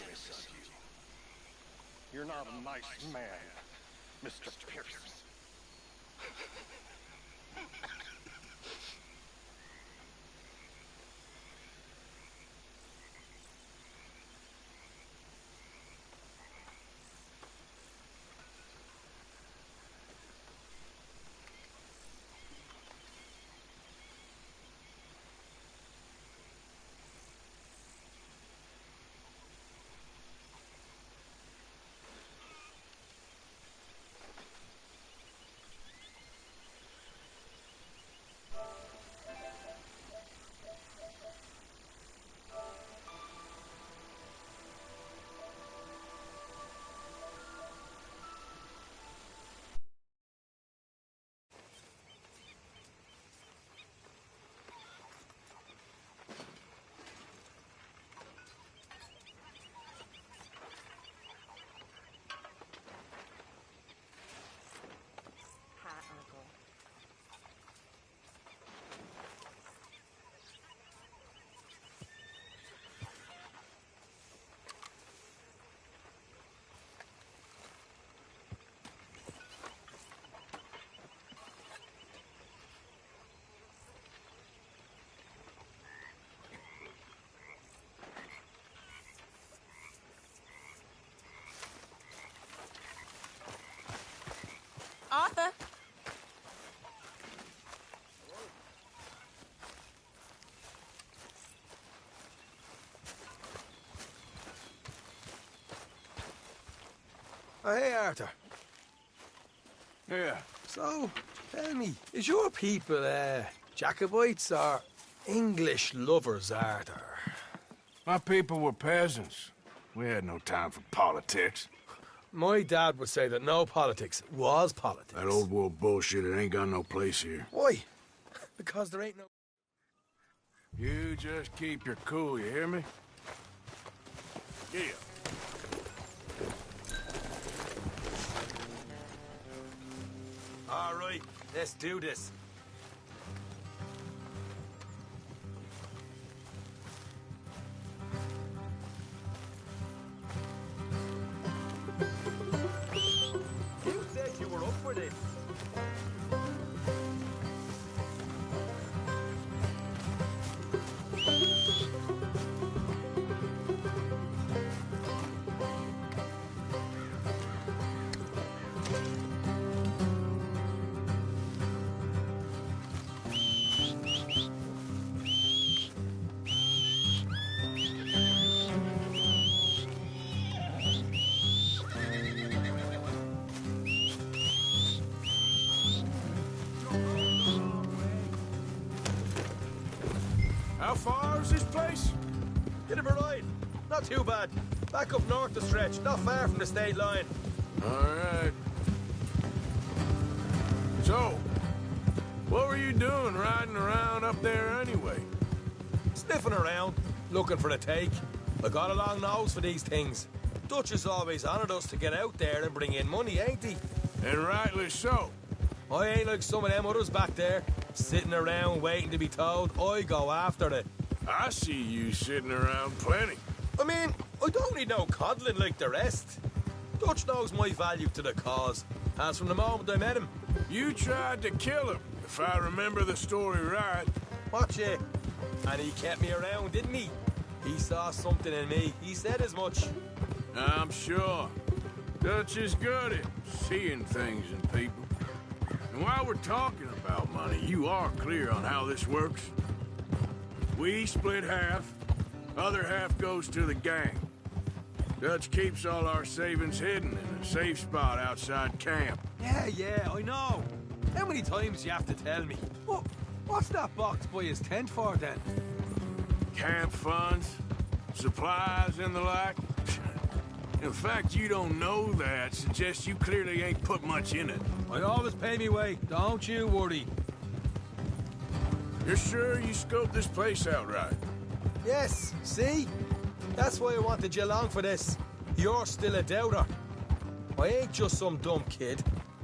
envious of you. You're not a nice man, Mr. Pearson. Arthur? Oh, hey, Arthur. Yeah. So, tell me, is your people, Jacobites or English lovers, Arthur? My people were peasants. We had no time for politics. My dad would say that no politics was politics. That old world bullshit, it ain't got no place here. Why? Because there ain't no... You just keep your cool, you hear me? Yeah. All right, let's do this. You said you were up for this. How far is this place? Bit of a ride. Not too bad. Back up north the stretch, not far from the state line. All right. So, what were you doing riding around up there anyway? Sniffing around, looking for a take. I got a long nose for these things. Dutch has always honoured us to get out there and bring in money, ain't he? And rightly so. I ain't like some of them others back there, sitting around waiting to be told. I go after it. I see you sitting around plenty. I mean, I don't need no coddling like the rest. Dutch knows my value to the cause, as from the moment I met him. You tried to kill him, if I remember the story right. Watch it. And he kept me around, didn't he? He saw something in me. He said as much. I'm sure. Dutch is good at seeing things in people. And while we're talking about money, you are clear on how this works? We split half, other half goes to the gang. Dutch keeps all our savings hidden in a safe spot outside camp. Yeah, I know. How many times do you have to tell me? What's that box by his tent for, then? Camp funds, supplies, and the like. The fact you don't know that suggests you clearly ain't put much in it. I always pay me way, don't you worry. You're sure you scoped this place out right? Yes, see? That's why I wanted you along for this. You're still a doubter. I ain't just some dumb kid.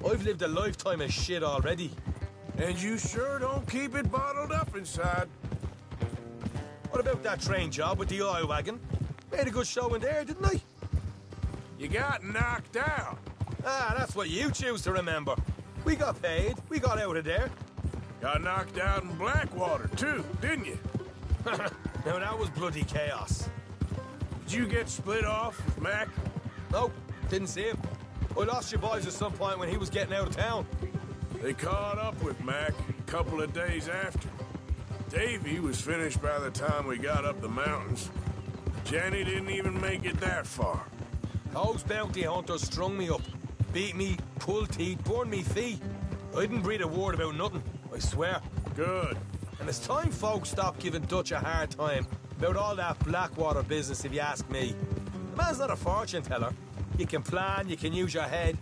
I've lived a lifetime of shit already. And you sure don't keep it bottled up inside. What about that train job with the oil wagon? Made a good show in there, didn't I? You got knocked out. Ah, that's what you choose to remember. We got paid. We got out of there. Got knocked out in Blackwater, too, didn't you? Now, that was bloody chaos. Did you get split off with Mac? Nope, didn't see him. I lost your boys at some point when he was getting out of town. They caught up with Mac a couple of days after. Davy was finished by the time we got up the mountains. Jenny didn't even make it that far. Those bounty hunters strung me up. Beat me, pulled teeth, burned me feet. I didn't breathe a word about nothing, I swear. Good. And it's time folks stopped giving Dutch a hard time about all that Blackwater business, if you ask me. The man's not a fortune teller. You can plan, you can use your head,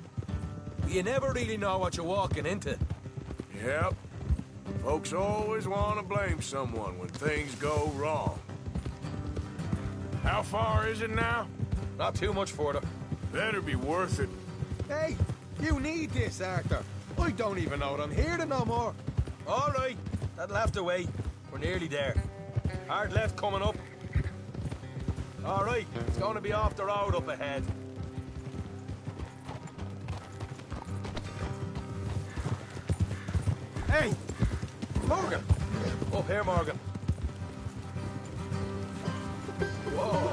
but you never really know what you're walking into. Yep. Folks always want to blame someone when things go wrong. How far is it now? Not too much further. Better be worth it. Hey, you need this, Arthur. I don't even know what I'm hearing no more. All right, that'll have to wait. We're nearly there. Hard left coming up. All right, it's going to be off the road up ahead. Hey, Morgan. Up here, Morgan. Whoa.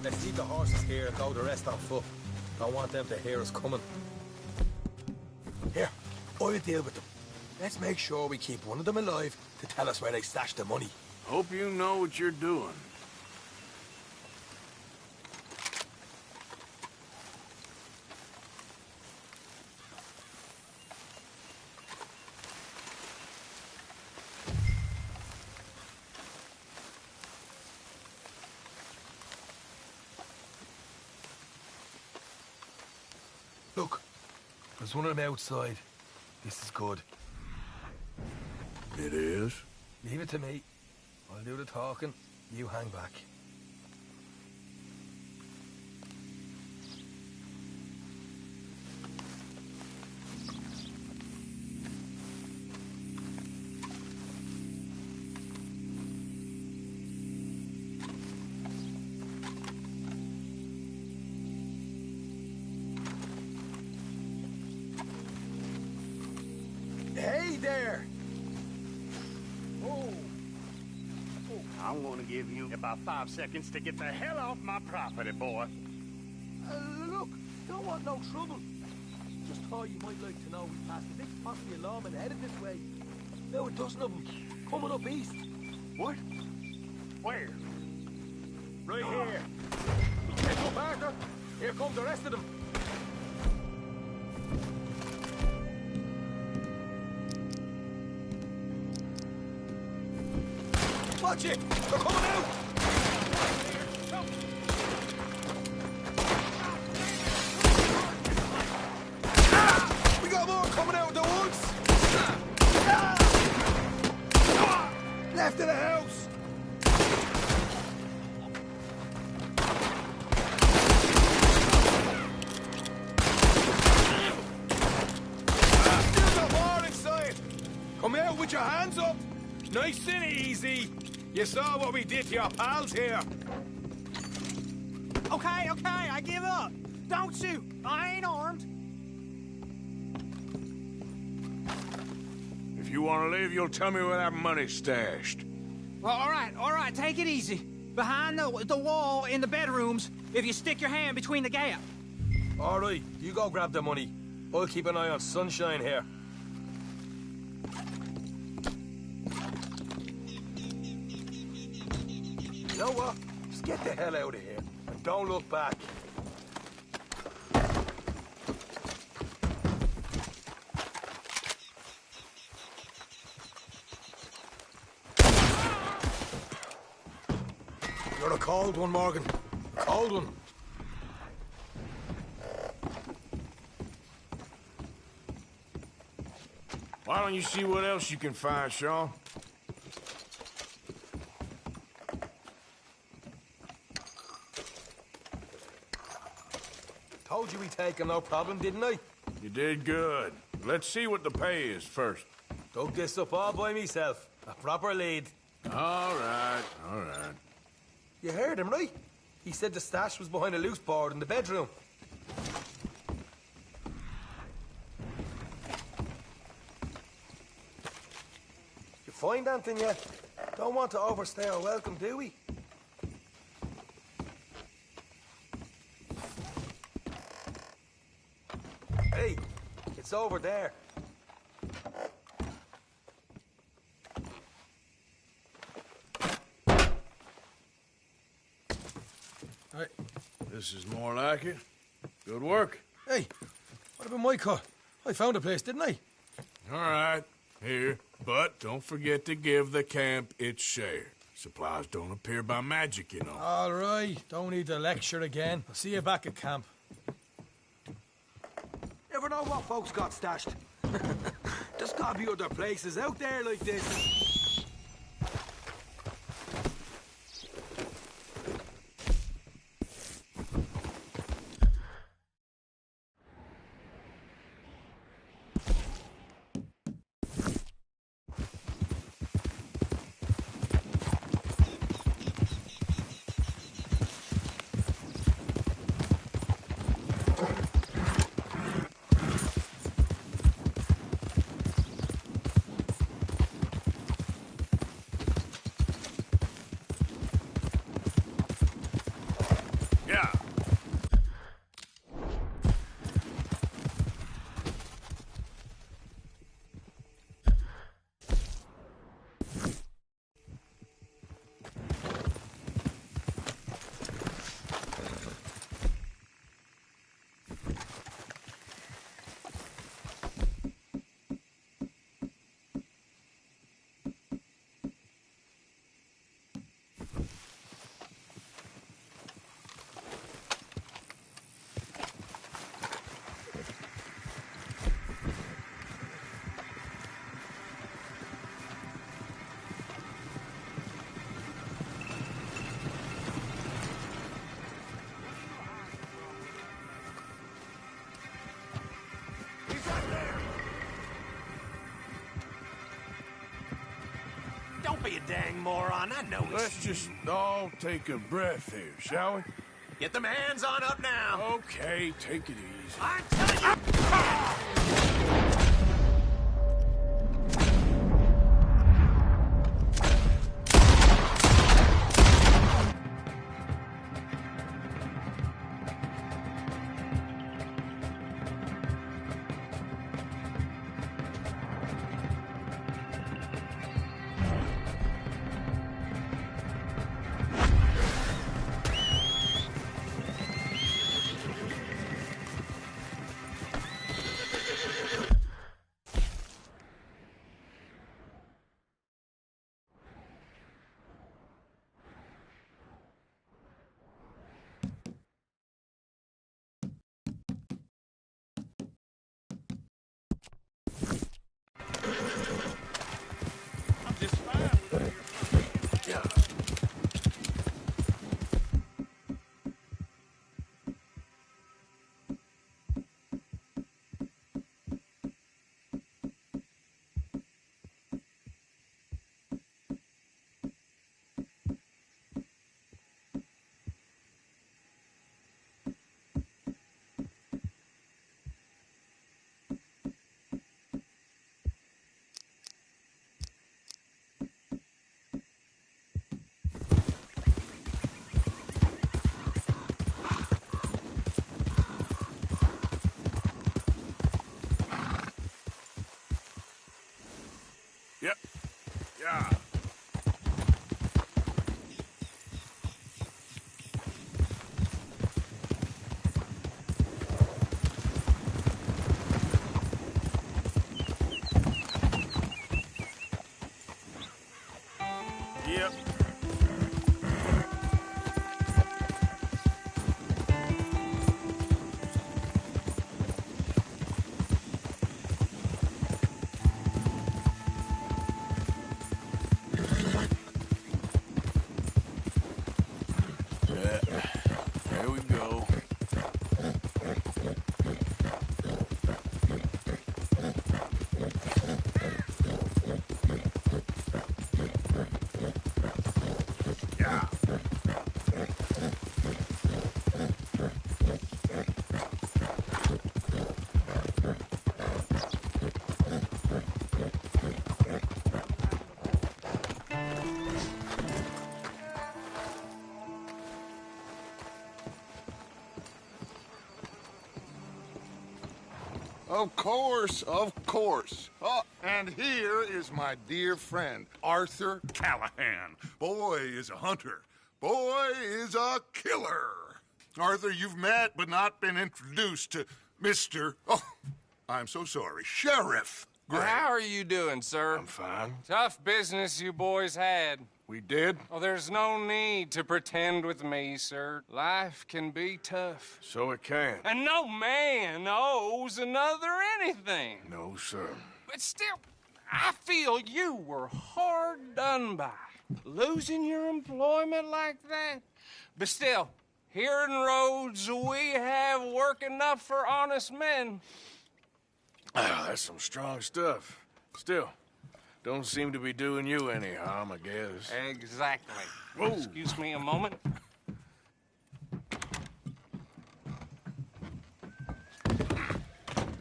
Let's leave the horses here and go the rest on foot. Don't want them to hear us coming. Here, I'll deal with them. Let's make sure we keep one of them alive to tell us where they stashed the money. Hope you know what you're doing. Look, there's one of them outside. This is good. It is? Leave it to me. I'll do the talking. You hang back. Hey there! I'm gonna give you about 5 seconds to get the hell off my property, boy. Look, don't want no trouble. Just thought you might like to know we passed a big posse of lawmen headed this way. Now a dozen of them, coming up east. What? Where? Right here. Head up, Arthur. Here come the rest of them. Watch it! They're coming out! We got more coming out of the woods! Left of the house! Still got more inside! Come out with your hands up! Nice and easy! You saw what we did to your pals here. Okay, I give up. Don't shoot. I ain't armed. If you want to leave, you'll tell me where that money's stashed. Well, all right, take it easy. Behind the wall in the bedrooms, if you stick your hand between the gap. All right, you go grab the money. I'll keep an eye on Sunshine here. You know what? Just get the hell out of here and don't look back. You're a cold one, Morgan. Cold one. While don't you see what else you can find, Sean? Told you we'd take him, no problem, didn't I? You did good. Let's see what the pay is first. Dug this up all by myself. A proper lead. All right, all right. You heard him, right? He said the stash was behind a loose board in the bedroom. You find anything yet? Don't want to overstay our welcome, do we? Hey, it's over there. Hey, this is more like it. Good work. Hey, what about my car? I found a place, didn't I? All right, here. But don't forget to give the camp its share. Supplies don't appear by magic, you know. All right, don't need to lecture again. I'll see you back at camp. Never know what folks got stashed. There's gotta be other places out there like this. Yeah. Don't be a dang moron. I know it's... Let's just all take a breath here, shall we? Get them hands on up now. Okay, take it easy. I'm telling you... Yep. Yeah. Yep. Of course, of course. Oh, and here is my dear friend, Arthur Callahan. Boy is a hunter. Boy is a killer. Arthur, you've met but not been introduced to Mr. Oh, I'm so sorry, Sheriff Gray. How are you doing, sir? I'm fine. Tough business you boys had. We did? Oh, there's no need to pretend with me, sir. Life can be tough. So it can. And no man owes another anything. No, sir. But still, I feel you were hard done by. Losing your employment like that. But still, here in Rhodes, we have work enough for honest men. Ah, that's some strong stuff. Still, don't seem to be doing you any harm, I guess. Exactly. Whoa. Excuse me a moment.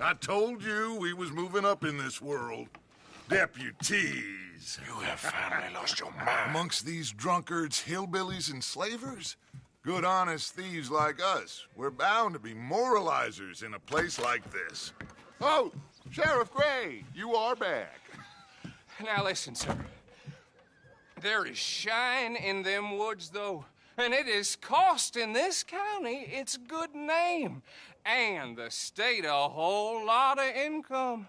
I told you we was moving up in this world. Deputies. You have finally lost your mind. Amongst these drunkards, hillbillies, and slavers? Good, honest thieves like us. We're bound to be moralizers in a place like this. Oh, Sheriff Gray, you are back. Now listen, sir. There is shine in them woods, though, and it is costing this county its good name and the state a whole lot of income.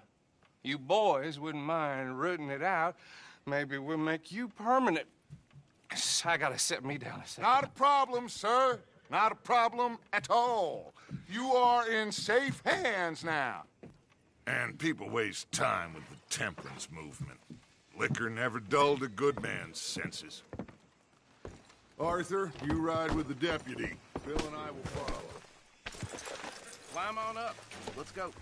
You boys wouldn't mind rooting it out. Maybe we'll make you permanent. I gotta sit me down a second. Not a problem, sir. Not a problem at all. You are in safe hands now. And people waste time with the temperance movement. Liquor never dulled a good man's senses. Arthur, you ride with the deputy. Bill and I will follow. Climb on up. Let's go.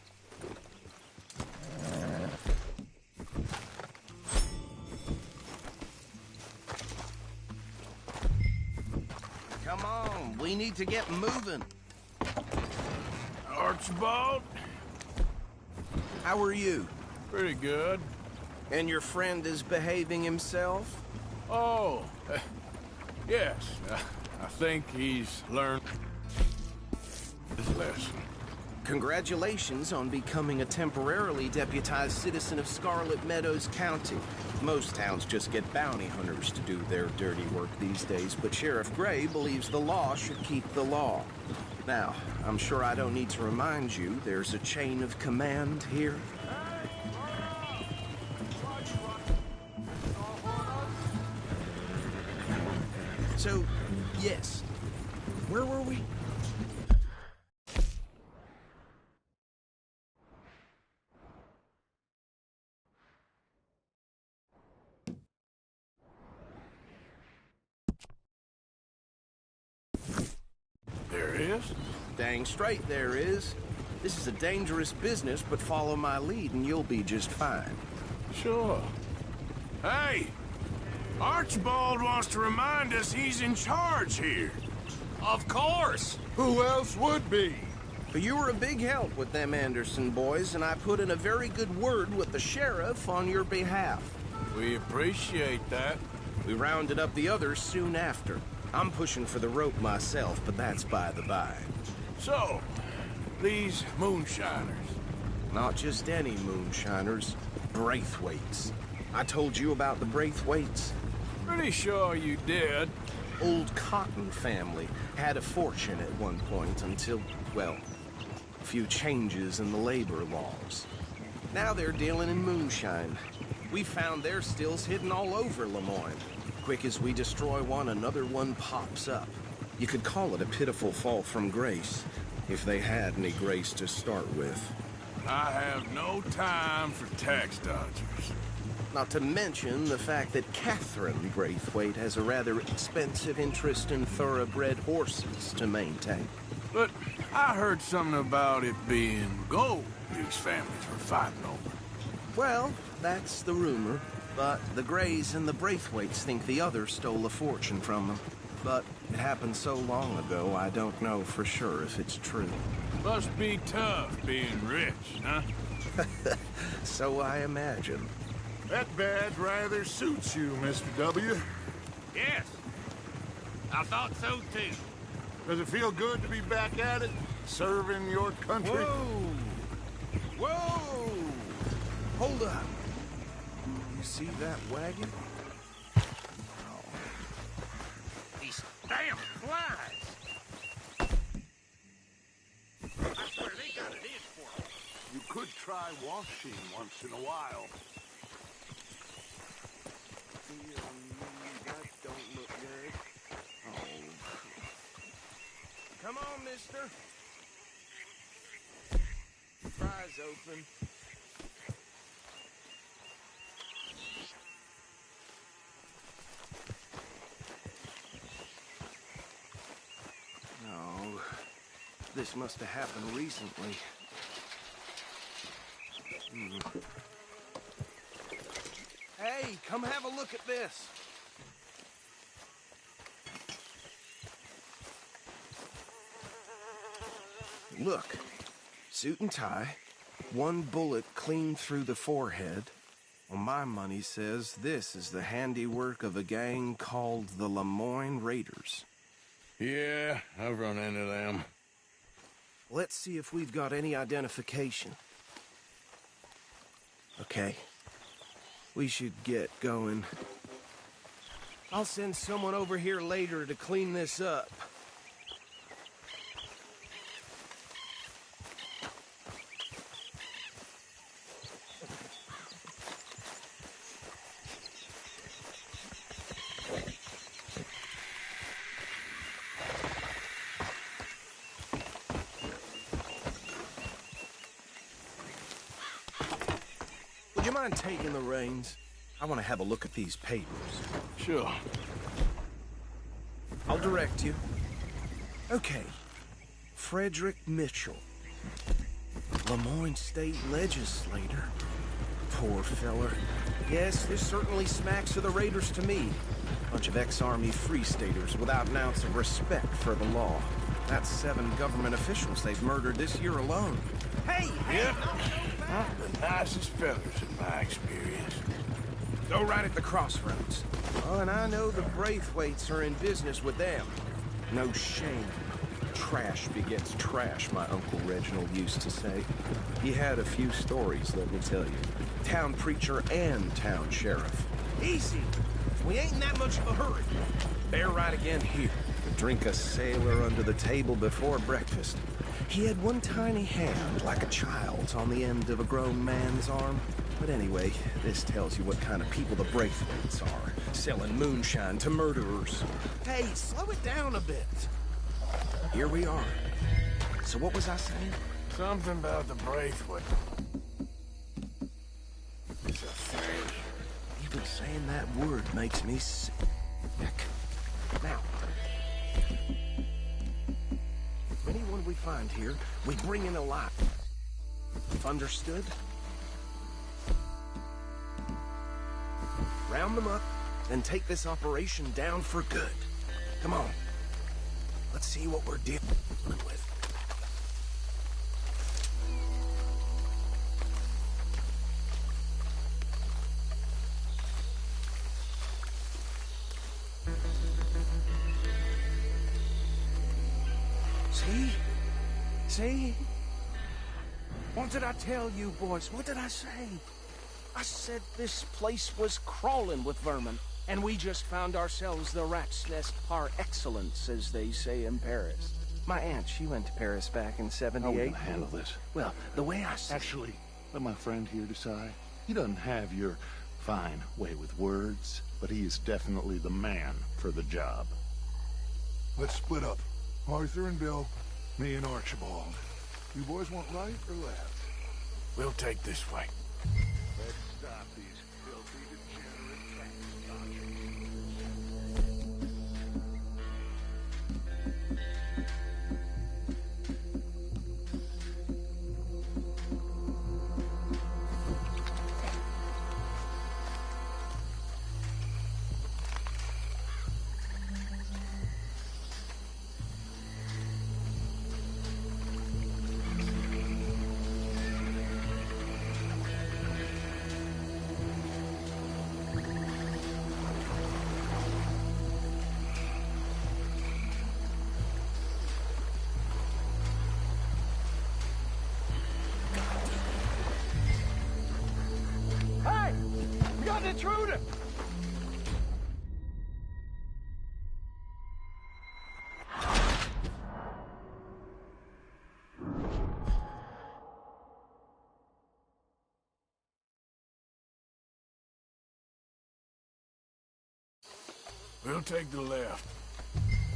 Come on, we need to get moving. Archibald? How are you? Pretty good. And your friend is behaving himself? Oh, yes. I think he's learned his lesson. Congratulations on becoming a temporarily deputized citizen of Scarlet Meadows County. Most towns just get bounty hunters to do their dirty work these days, but Sheriff Gray believes the law should keep the law. Now, I'm sure I don't need to remind you there's a chain of command here. So, yes. Where were we? There is? Dang straight there is. This is a dangerous business, but follow my lead and you'll be just fine. Sure. Hey! Archibald wants to remind us he's in charge here. Of course! Who else would be? But you were a big help with them Anderson boys, and I put in a very good word with the sheriff on your behalf. We appreciate that. We rounded up the others soon after. I'm pushing for the rope myself, but that's by the by. So, these moonshiners. Not just any moonshiners, Braithwaites. I told you about the Braithwaites? Pretty sure you did. Old Cotton family had a fortune at one point until, well, a few changes in the labor laws. Now they're dealing in moonshine. We found their stills hidden all over Lemoyne. Quick as we destroy one, another one pops up. You could call it a pitiful fall from grace, if they had any grace to start with. I have no time for tax dodgers. Not to mention the fact that Catherine Braithwaite has a rather expensive interest in thoroughbred horses to maintain. But I heard something about it being gold these families were fighting over. Well, that's the rumor. But the Grays and the Braithwaites think the other stole a fortune from them. But it happened so long ago, I don't know for sure if it's true. Must be tough being rich, huh? So I imagine. That badge rather suits you, Mr. W. Yes. I thought so, too. Does it feel good to be back at it? Serving your country? Whoa! Whoa! Hold up. You see that wagon? These damn flies! I swear they got it in for me. You could try washing once in a while. That don't look good. Oh. Come on, mister. Fries open. No. This must have happened recently. Hey, come have a look at this. Look, suit and tie, one bullet clean through the forehead. Well, my money says this is the handiwork of a gang called the Lemoyne Raiders. Yeah, I've run into them. Let's see if we've got any identification. Okay. We should get going. I'll send someone over here later to clean this up. Would you mind taking the reins? I want to have a look at these papers. Sure. I'll direct you. Okay. Frederick Mitchell. Lemoyne State Legislator. Poor feller. Yes, this certainly smacks of the Raiders to me. Bunch of ex-Army Free Staters without an ounce of respect for the law. That's 7 government officials they've murdered this year alone. Hey! Yep. Not the nicest fellas in my experience. Go right at the crossroads. Oh, and I know the Braithwaites are in business with them. No shame. Trash begets trash, my Uncle Reginald used to say. He had a few stories, let me tell you. Town preacher and town sheriff. Easy! We ain't in that much of a hurry. Bear right again here. Drink a sailor under the table before breakfast. He had one tiny hand, like a child's, on the end of a grown man's arm. But anyway, this tells you what kind of people the Braithwaites are. Selling moonshine to murderers. Hey, slow it down a bit. Here we are. So what was I saying? Something about the Braithwaite. It's a thing. Even saying that word makes me sick. Now, anyone we find here, we bring in alive. Understood? Round them up, and take this operation down for good. Come on. Let's see what we're dealing with. See? See? What did I tell you, boys? What did I say? I said this place was crawling with vermin, and we just found ourselves the rat's nest par excellence, as they say in Paris. My aunt, she went to Paris back in How are we '78. gonna handle this? Well, the way I see Actually, let my friend here decide. He doesn't have your fine way with words, but he is definitely the man for the job. Let's split up. Arthur and Bill, me and Archibald. You boys want right or left? We'll take this way. Let's stop these filthy, degenerate tax intruder! We'll take the left.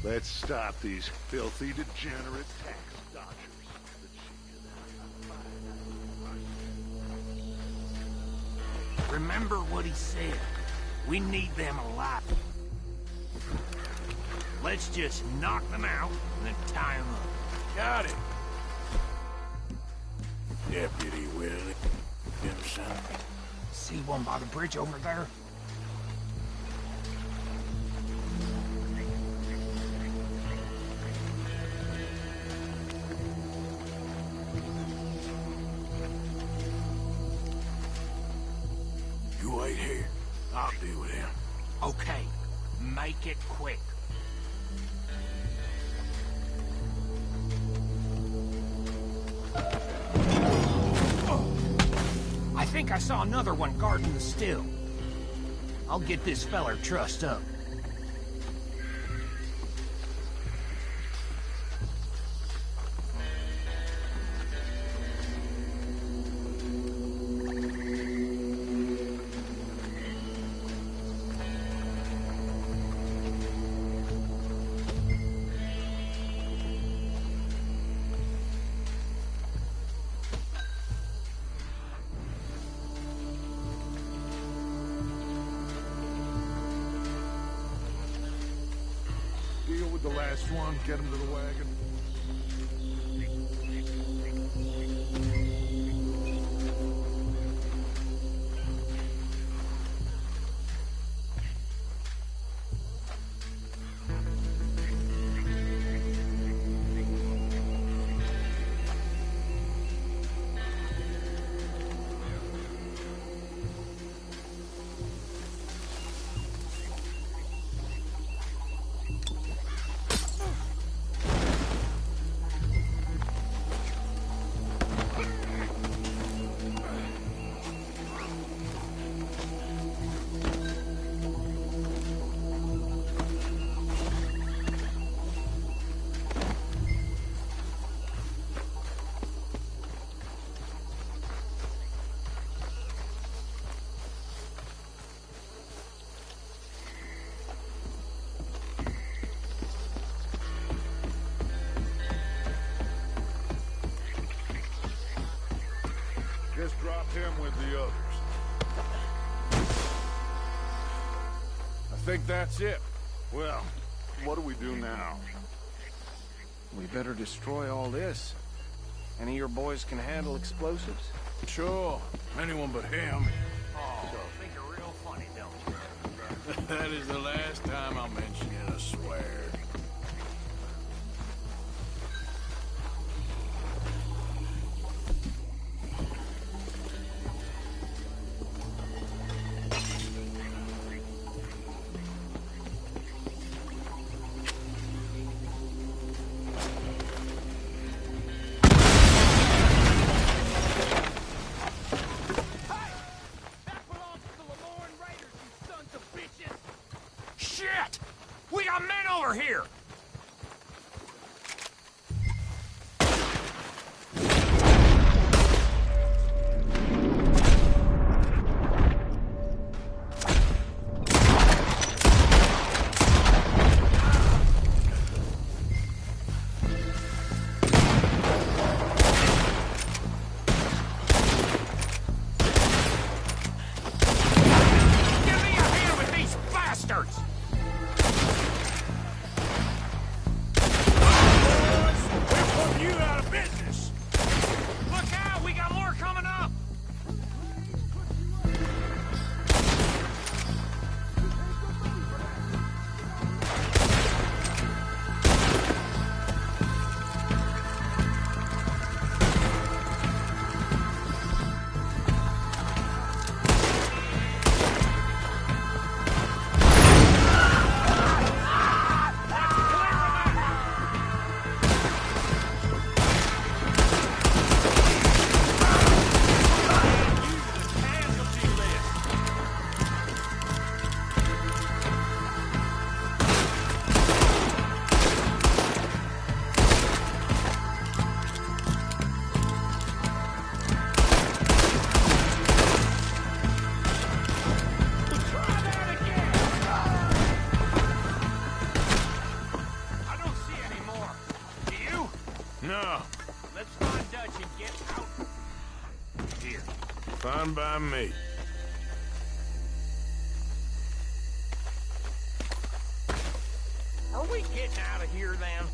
Let's stop these filthy, degenerate tax dodgers. Remember what he said. We need them alive. Let's just knock them out and then tie them up. Got it. Deputy Williamson. See one by the bridge over there? You wait here. I'll deal with him. Okay, make it quick. I think I saw another one guarding the still. I'll get this feller trussed up. Deal with the last one, get him to the wagon. Just drop him with the others. I think that's it. Well, what do we do now? We better destroy all this. Any of your boys can handle explosives? Sure. Anyone but him. Oh, think you're real funny, don't you? That is the last time I'll mention it, I swear. Shit! We got men over here! Give me a hand with these bastards! We'll put you out of business. Look out! We got more coming up! Fine by me. Are we getting out of here, then?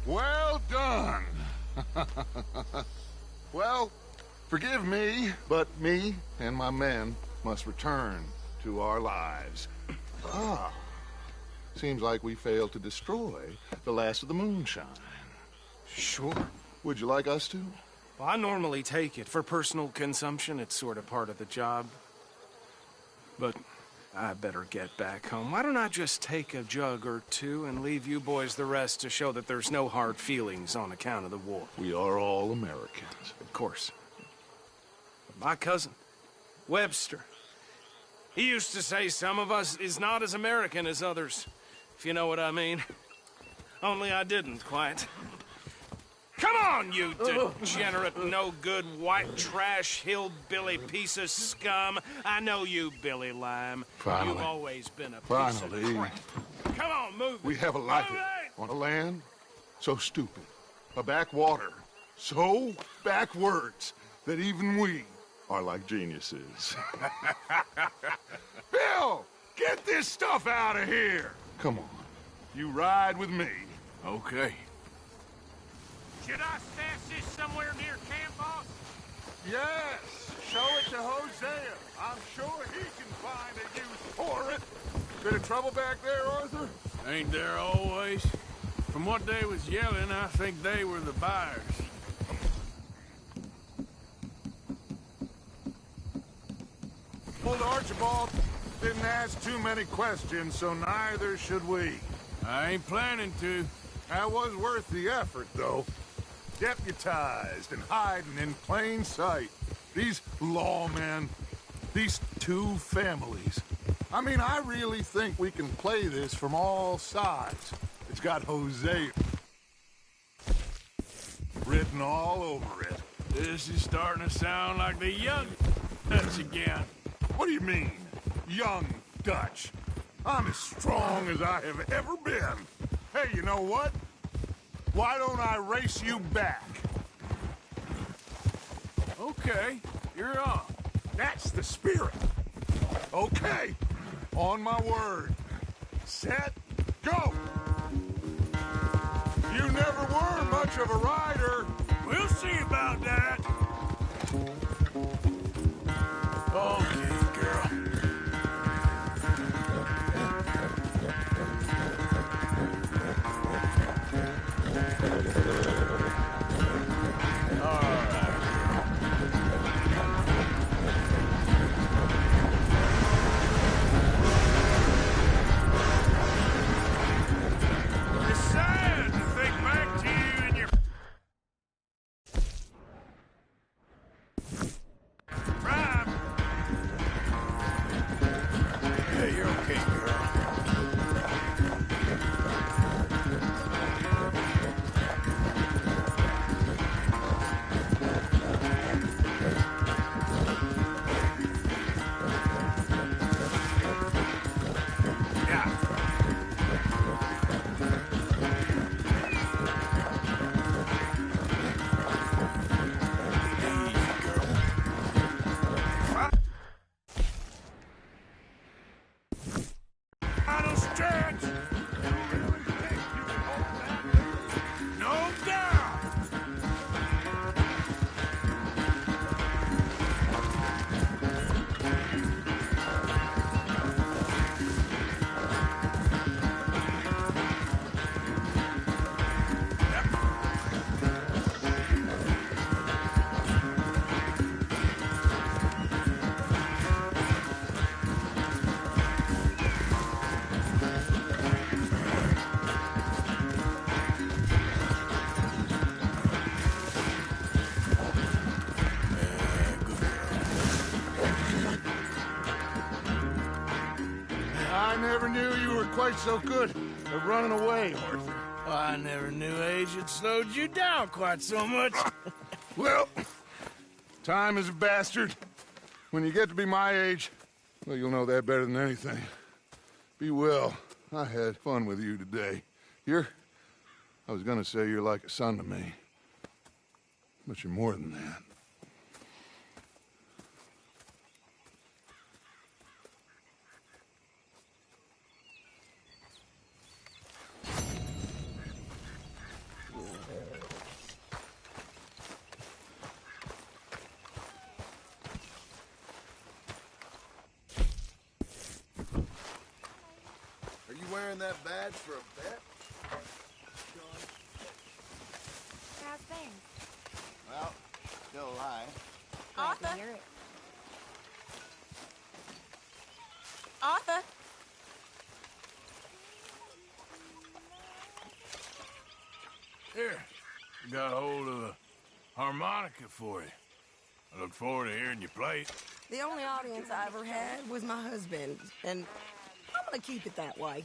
Well done. Well, forgive me, but me and my men must return to our lives. Seems like we failed to destroy the last of the moonshine. Sure. Would you like us to? Well, I normally take it. For personal consumption, it's sort of part of the job. But I better get back home. Why don't I just take a jug or two and leave you boys the rest to show that there's no hard feelings on account of the war? We are all Americans. Of course. But my cousin, Webster, he used to say some of us is not as American as others, if you know what I mean. Only I didn't quite. Come on, you degenerate, no-good, white trash, hillbilly piece of scum. I know you, Billy Lime. Finally. You've always been a piece Finally. of crap. Come on, move it. We have a life Move it! on a land so stupid, a backwater so backwards that even we are like geniuses. Bill, get this stuff out of here. Come on, you ride with me. Okay. Should I stash this somewhere near camp, boss? Yes, show it to Hosea. I'm sure he can find a use for it. Bit of trouble back there, Arthur? Ain't there always? From what they was yelling, I think they were the buyers. Old Archibald didn't ask too many questions, so neither should we. I ain't planning to. That was worth the effort, though. Deputized and hiding in plain sight. These lawmen, these two families. I mean, I really think we can play this from all sides. It's got Hosea written all over it. This is starting to sound like the young Dutch again. What do you mean, young Dutch? I'm as strong as I have ever been. Hey, you know what? Why don't I race you back? Okay, you're on. That's the spirit. Okay, on my word. Set, go! You never were much of a rider. We'll see about that. Okay, girl. It's sad to think back to you and your... quite so good at running away, Arthur. I never knew age had slowed you down quite so much. Well, time is a bastard. When you get to be my age, well, you'll know that better than anything. Be well. I had fun with you today. I was gonna say you're like a son to me. But you're more than that. Are you wearing that badge for a bet? How's things? Well, still alive. Arthur? Arthur? Here, I got a hold of a harmonica for you. I look forward to hearing you play it. The only audience I ever had was my husband, and I'm gonna keep it that way.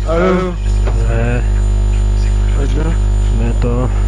Aduh. Aja, neto.